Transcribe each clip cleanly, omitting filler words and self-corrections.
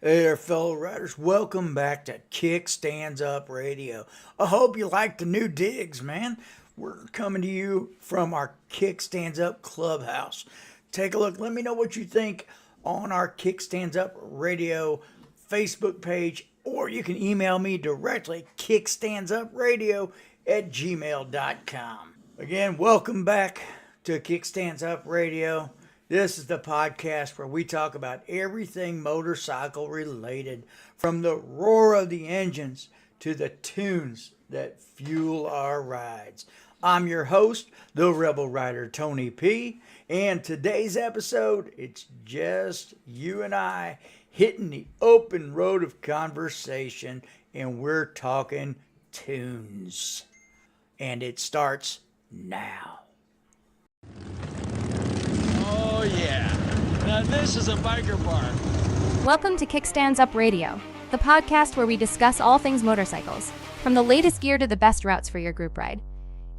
Hey there, fellow riders. Welcome back to Kickstands Up Radio. I hope you like the new digs, man. We're coming to you from our Kickstands Up Clubhouse. Take a look. Let me know what you think on our Kickstands Up Radio Facebook page, or you can email me directly, kickstandsupradio@gmail.com. Again, welcome back to Kickstands Up Radio. This is the podcast where we talk about everything motorcycle related, from the roar of the engines to the tunes that fuel our rides. I'm your host, the Rebel Rider Tony P, and today's episode, it's just you and I hitting the open road of conversation, and we're talking tunes. And it starts now. Oh yeah, now this is a biker bar. Welcome to Kickstands Up Radio, the podcast where we discuss all things motorcycles, from the latest gear to the best routes for your group ride.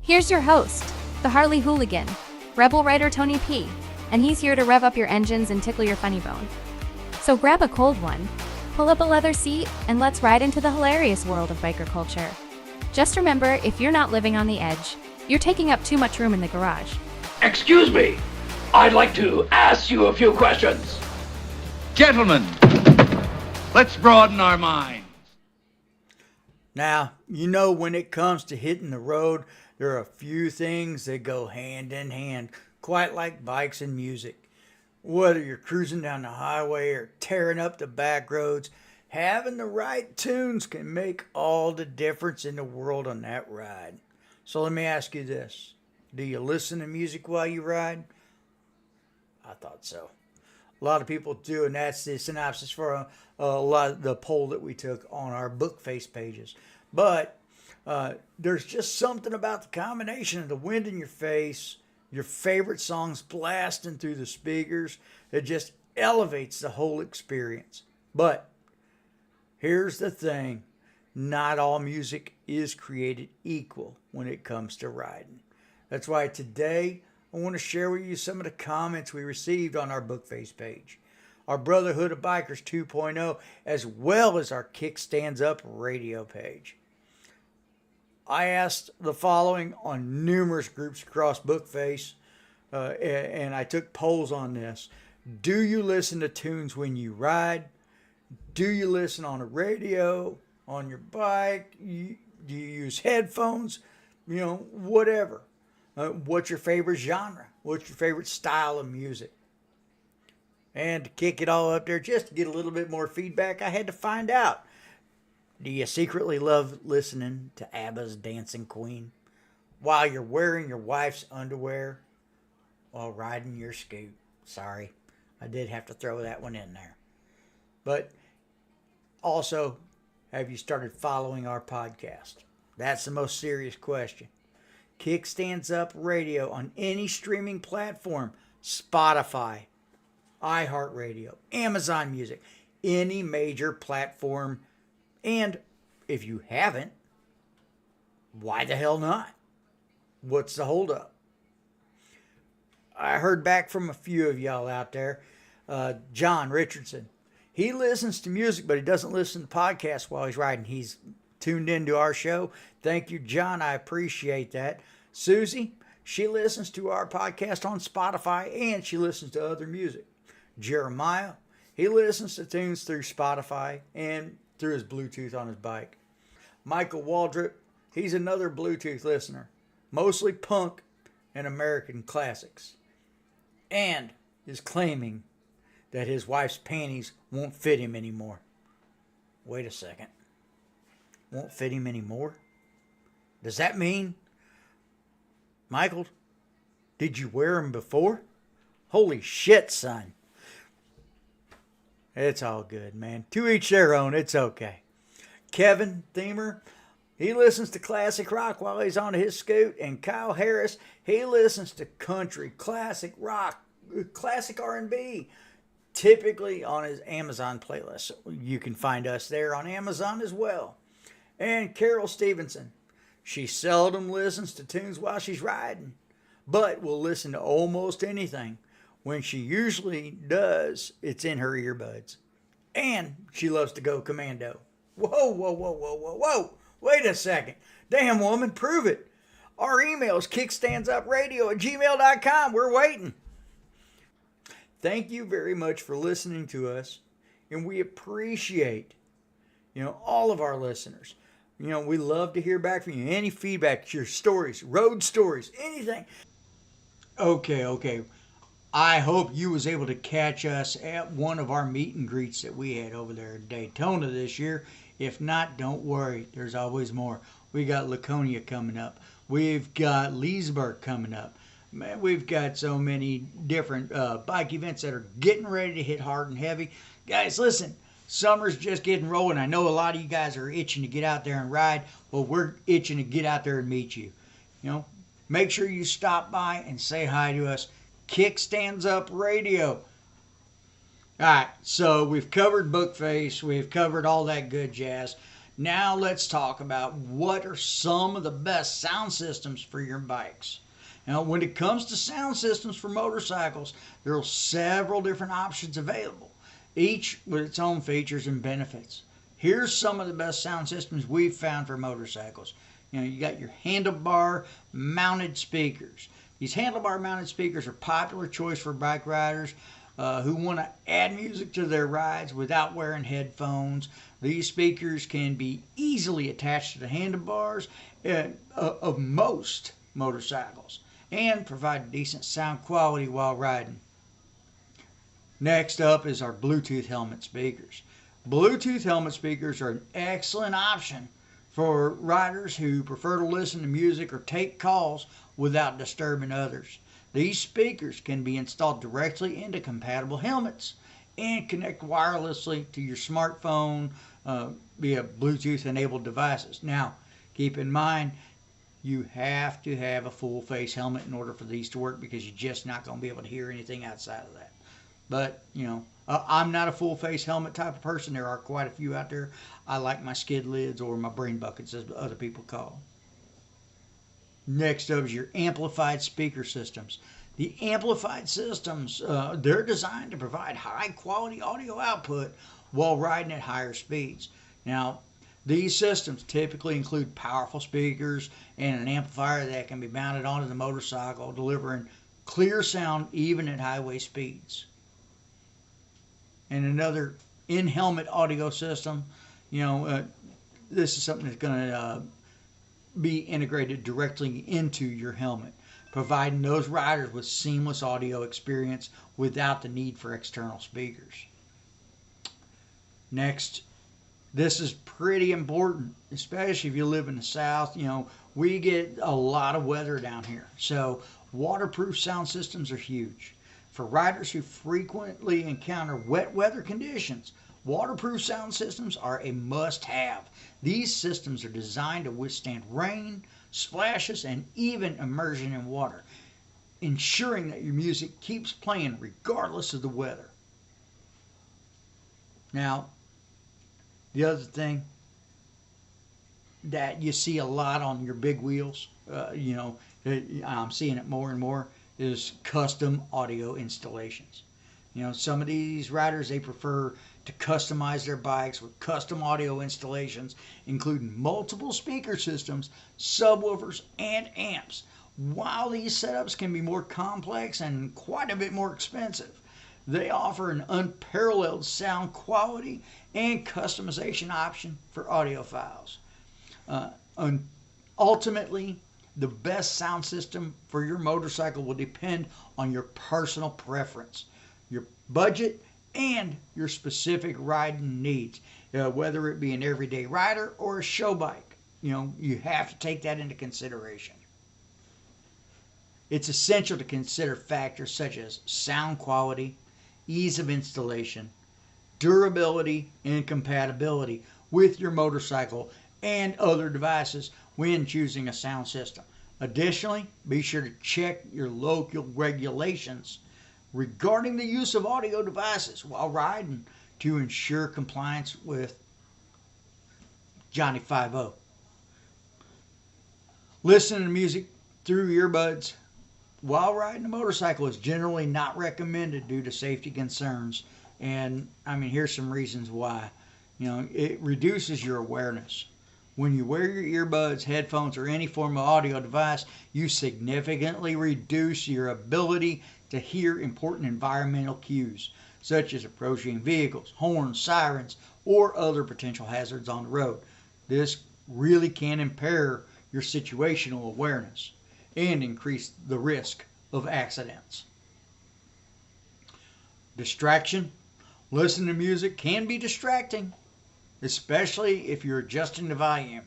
Here's your host, the Harley Hooligan, Rebel Rider Tony P, and he's here to rev up your engines and tickle your funny bone. So grab a cold one, pull up a leather seat, and let's ride into the hilarious world of biker culture. Just remember, if you're not living on the edge, you're taking up too much room in the garage. Excuse me, I'd like to ask you a few questions. Gentlemen, let's broaden our minds. Now, you know, when it comes to hitting the road, there are a few things that go hand in hand, quite like bikes and music. Whether you're cruising down the highway or tearing up the back roads, having the right tunes can make all the difference in the world on that ride. So let me ask you this. Do you listen to music while you ride? I thought so. A lot of people do, and that's the synopsis for a lot of the poll that we took on our book face pages. But there's just something about the combination of the wind in your face, your favorite songs blasting through the speakers, that just elevates the whole experience. But here's the thing. Not all music is created equal when it comes to riding. That's why today I want to share with you some of the comments we received on our book face page, our Brotherhood of Bikers 2.0, as well as our Kickstands Up Radio page. I asked the following on numerous groups across Bookface, and I took polls on this. Do you listen to tunes when you ride? Do you listen on a radio, on your bike? Do you use headphones? You know, whatever. What's your favorite genre? What's your favorite style of music? And to kick it all up there, just to get a little bit more feedback, I had to find out. Do you secretly love listening to ABBA's Dancing Queen while you're wearing your wife's underwear while riding your scoot? Sorry, I did have to throw that one in there. But also, have you started following our podcast? That's the most serious question. Kickstands Up Radio on any streaming platform, Spotify, iHeartRadio, Amazon Music, any major platform. And if you haven't, why the hell not? What's the holdup? I heard back from a few of y'all out there. John Richardson, he listens to music, but he doesn't listen to podcasts while he's riding. He's tuned into our show. Thank you, John. I appreciate that. Susie, she listens to our podcast on Spotify, and she listens to other music. Jeremiah, he listens to tunes through Spotify and through his Bluetooth on his bike. Michael Waldrop, he's another Bluetooth listener, mostly punk and American classics, and is claiming that his wife's panties won't fit him anymore. Wait a second. Won't fit him anymore? Does that mean, Michael, did you wear them before? Holy shit, son. It's all good, man. To each their own. It's okay. Kevin Thiemer, he listens to classic rock while he's on his scoot. And Kyle Harris, he listens to country, classic rock, classic R&B, typically on his Amazon playlist. You can find us there on Amazon as well. And Carol Stevenson, she seldom listens to tunes while she's riding, but will listen to almost anything. When she usually does, it's in her earbuds. And she loves to go commando. Whoa, whoa, whoa, whoa, whoa, whoa. Wait a second. Damn, woman, prove it. Our email is kickstandsupradio@gmail.com. We're waiting. Thank you very much for listening to us. And we appreciate, all of our listeners. We love to hear back from you. Any feedback, your stories, road stories, anything. Okay. I hope you was able to catch us at one of our meet and greets that we had over there in Daytona this year. If not, don't worry. There's always more. We got Laconia coming up. We've got Leesburg coming up. Man, we've got so many different bike events that are getting ready to hit hard and heavy. Guys, listen, summer's just getting rolling. I know a lot of you guys are itching to get out there and ride. Well, we're itching to get out there and meet you. Make sure you stop by and say hi to us. Kickstands Up Radio. All right, so we've covered Bookface. We've covered all that good jazz. Now let's talk about what are some of the best sound systems for your bikes. Now, when it comes to sound systems for motorcycles, there are several different options available, each with its own features and benefits. Here's some of the best sound systems we've found for motorcycles. You got your handlebar mounted speakers. These handlebar mounted speakers are a popular choice for bike riders who want to add music to their rides without wearing headphones. These speakers can be easily attached to the handlebars of most motorcycles and provide decent sound quality while riding. Next up is our Bluetooth helmet speakers. Bluetooth helmet speakers are an excellent option for riders who prefer to listen to music or take calls without disturbing others. These speakers can be installed directly into compatible helmets and connect wirelessly to your smartphone via Bluetooth-enabled devices. Now, keep in mind, you have to have a full face helmet in order for these to work because you're just not going to be able to hear anything outside of that. But, I'm not a full face helmet type of person. There are quite a few out there. I like my skid lids or my brain buckets, as other people call. Next up is your amplified speaker systems. The amplified systems, they're designed to provide high quality audio output while riding at higher speeds. Now, these systems typically include powerful speakers and an amplifier that can be mounted onto the motorcycle, delivering clear sound even at highway speeds. And another in-helmet audio system, this is something that's going to be integrated directly into your helmet, providing those riders with seamless audio experience without the need for external speakers. Next, this is pretty important, especially if you live in the South. We get a lot of weather down here, so waterproof sound systems are huge. For riders who frequently encounter wet weather conditions, waterproof sound systems are a must-have. These systems are designed to withstand rain, splashes, and even immersion in water, ensuring that your music keeps playing regardless of the weather. Now, the other thing that you see a lot on your big wheels, I'm seeing it more and more, is custom audio installations. Some of these riders, they prefer to customize their bikes with custom audio installations, including multiple speaker systems, subwoofers, and amps. While these setups can be more complex and quite a bit more expensive, they offer an unparalleled sound quality and customization option for audiophiles. Ultimately, the best sound system for your motorcycle will depend on your personal preference, your budget, and your specific riding needs. Whether it be an everyday rider or a show bike, you have to take that into consideration. It's essential to consider factors such as sound quality, ease of installation, durability, and compatibility with your motorcycle and other devices when choosing a sound system. Additionally, be sure to check your local regulations regarding the use of audio devices while riding to ensure compliance with Johnny 5-0. Listening to music through earbuds while riding a motorcycle is generally not recommended due to safety concerns. And I mean, here's some reasons why. It reduces your awareness. When you wear your earbuds, headphones, or any form of audio device, you significantly reduce your ability to hear important environmental cues, such as approaching vehicles, horns, sirens, or other potential hazards on the road. This really can impair your situational awareness and increase the risk of accidents. Distraction. Listening to music can be distracting, especially if you're adjusting the volume,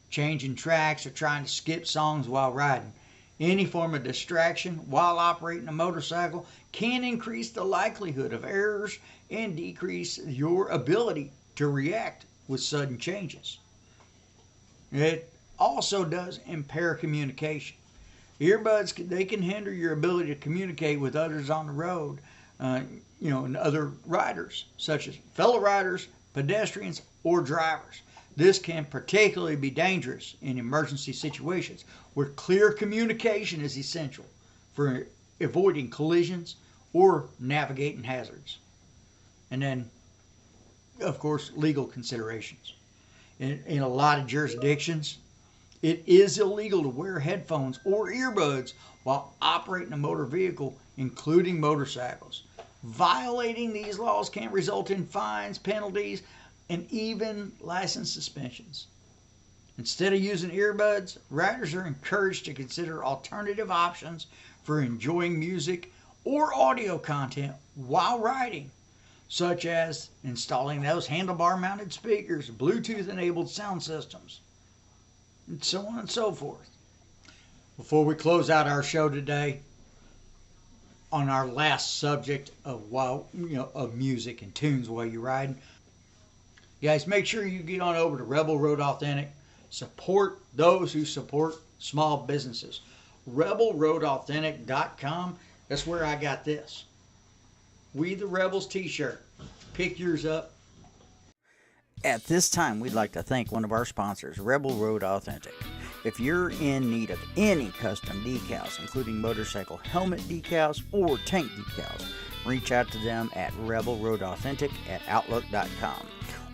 changing tracks, or trying to skip songs while riding. Any form of distraction while operating a motorcycle can increase the likelihood of errors and decrease your ability to react with sudden changes. It also does impair communication. Earbuds, they can hinder your ability to communicate with others on the road, and other riders, such as fellow riders, pedestrians, or drivers. This can particularly be dangerous in emergency situations where clear communication is essential for avoiding collisions or navigating hazards. And then, of course, legal considerations. In a lot of jurisdictions, it is illegal to wear headphones or earbuds while operating a motor vehicle, including motorcycles. Violating these laws can result in fines, penalties, and even license suspensions. Instead of using earbuds, riders are encouraged to consider alternative options for enjoying music or audio content while riding, such as installing those handlebar-mounted speakers, Bluetooth-enabled sound systems, and so on and so forth. Before we close out our show today, on our last subject of music and tunes while you're riding, guys, make sure you get on over to Rebel Road Authentic. Support those who support small businesses. RebelRoadAuthentic.com. That's where I got this. We the Rebels t-shirt. Pick yours up. At this time, we'd like to thank one of our sponsors, Rebel Road Authentic. If you're in need of any custom decals, including motorcycle helmet decals or tank decals, reach out to them at rebelroadauthentic@outlook.com.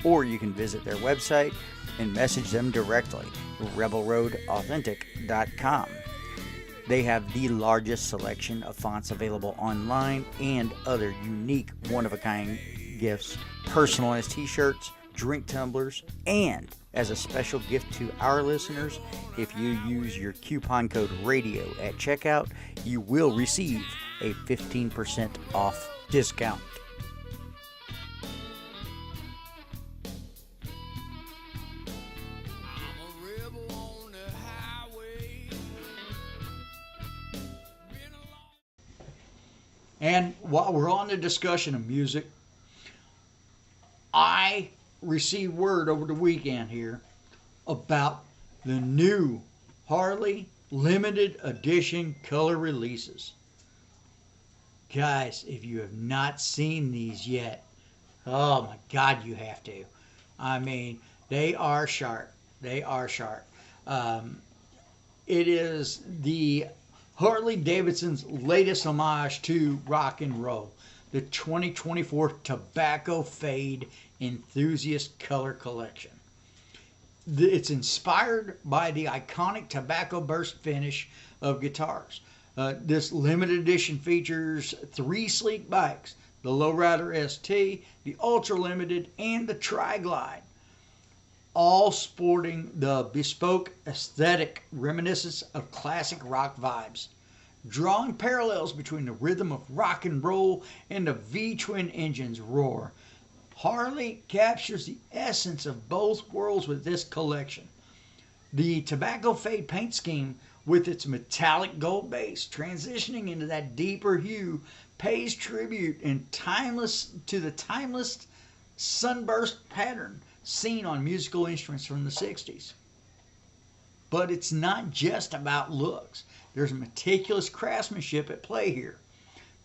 Or you can visit their website and message them directly, rebelroadauthentic.com. They have the largest selection of fonts available online and other unique one-of-a-kind gifts, personalized t-shirts, drink tumblers, and as a special gift to our listeners, if you use your coupon code RADIO at checkout, you will receive a 15% off discount. And while we're on the discussion of music, I received word over the weekend here about the new Harley limited edition color releases. Guys, if you have not seen these yet, oh my God, you have to. I mean, they are sharp. They are sharp. It is the Harley-Davidson's latest homage to rock and roll, the 2024 Tobacco Fade Enthusiast Color Collection. It's inspired by the iconic tobacco burst finish of guitars. This limited edition features 3 sleek bikes, the Lowrider ST, the Ultra Limited, and the Tri-Glide, all sporting the bespoke aesthetic reminiscent of classic rock vibes, drawing parallels between the rhythm of rock and roll and the V-twin engine's roar. Harley captures the essence of both worlds with this collection. The Tobacco Fade paint scheme, with its metallic gold base transitioning into that deeper hue, pays tribute to the timeless sunburst pattern seen on musical instruments from the 60s. But it's not just about looks. There's meticulous craftsmanship at play here.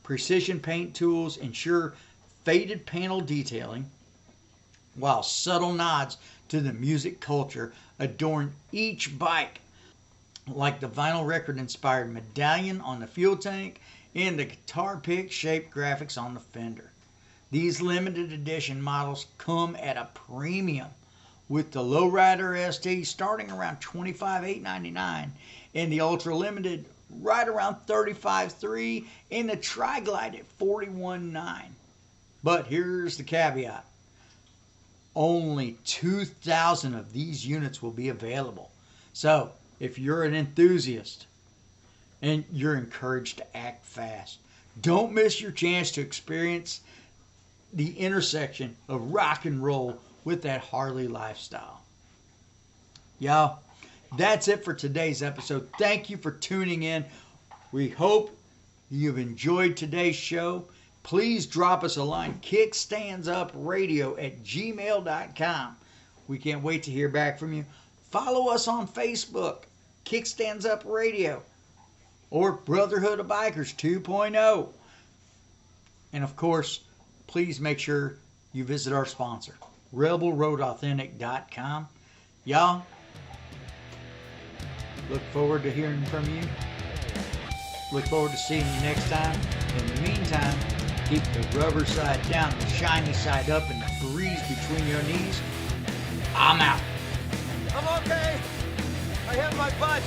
Precision paint tools ensure faded panel detailing, while subtle nods to the music culture adorn each bike, like the vinyl record-inspired medallion on the fuel tank and the guitar pick-shaped graphics on the fender. These limited edition models come at a premium, with the Lowrider ST starting around $25,899 and the Ultra Limited right around $35,300 and the Tri-Glide at $41,900. But here's the caveat. Only 2,000 of these units will be available. So if you're an enthusiast, and you're encouraged to act fast, don't miss your chance to experience the intersection of rock and roll with that Harley lifestyle. Y'all, that's it for today's episode. Thank you for tuning in. We hope you've enjoyed today's show. Please drop us a line, kickstandsupradio@gmail.com. We can't wait to hear back from you. Follow us on Facebook, Kickstands Up Radio, or Brotherhood of Bikers 2.0. And of course, please make sure you visit our sponsor, rebelroadauthentic.com. Y'all, look forward to hearing from you. Look forward to seeing you next time. In the meantime, keep the rubber side down, the shiny side up, and the breeze between your knees. I'm out. I'm okay. I have my butt.